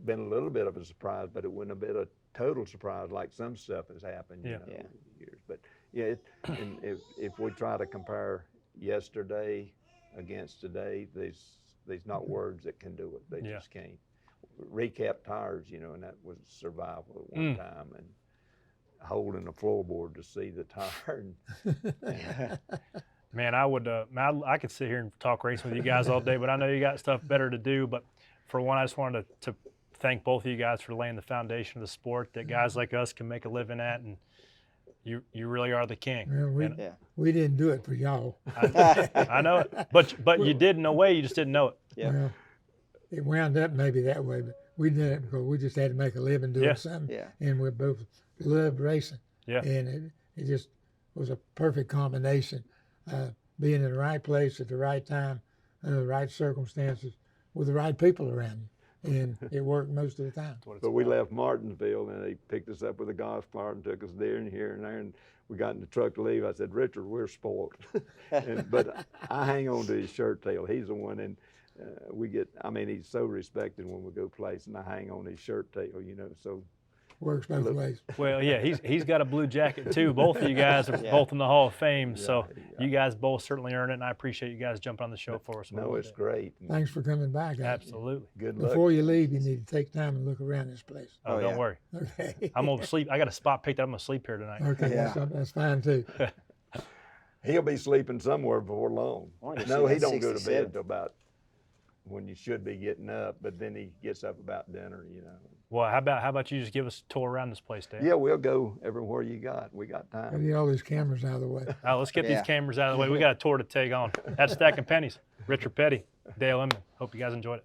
been a little bit of a surprise, but it wouldn't have been a total surprise like some stuff has happened, you Yeah. know, Yeah. in years. But yeah, and if we try to compare yesterday against today, there's not words that can do it. They Yeah. just can't. Recap tires, you know, and that was survival at one time, and holding the floorboard to see the tire. Man, I would. I could sit here and talk racing with you guys all day, but I know you got stuff better to do. But for one, I just wanted to thank both of you guys for laying the foundation of the sport that guys like us can make a living at, and you really are the king. well, And Yeah. we didn't do it for y'all. I know it, but you did in a way. You just didn't know it. Yeah. Well, it wound up maybe that way, but we did it because we just had to make a living doing Yeah. something. Yeah. And we both loved racing. Yeah. And it just was a perfect combination. Being in the right place at the right time, under the right circumstances, with the right people around you. And it worked most of the time. That's what it's But we about. left Martinsville, and they picked us up with a golf cart and took us there and here and there. And we got in the truck to leave. I said, "Richard, we're spoiled." But I hang on to his shirt tail. He's the one, and he's so respected when we go place, and I hang on his shirt tail, you know. So Works both Look. ways. Well, yeah, he's got a blue jacket too. Both of you guys are Yeah. both in the Hall of Fame, so yeah. you guys both certainly earned it, and I appreciate you guys jumping on the show for us. no, it's great. Thanks for coming by, guys. Absolutely. Good luck. Before you leave, you need to take time and look around this place. Oh, Oh, don't yeah. worry. Okay. I'm gonna sleep. I got a spot picked up. I'm gonna sleep here tonight. Okay, Yeah. that's fine too. He'll be sleeping somewhere before long. I wanna No, see he that don't go to 67. bed till about when you should be getting up, but then he gets up about dinner, you know. Well, how about you just give us a tour around this place, Dave? Yeah, we'll go everywhere you got. We got Gotta time. get all these cameras out of the way. Let's get Yeah. these cameras out of the way. We got a tour to take on. That's Stacking Pennies. Richard Petty, Dale Inman. Hope you guys enjoyed it.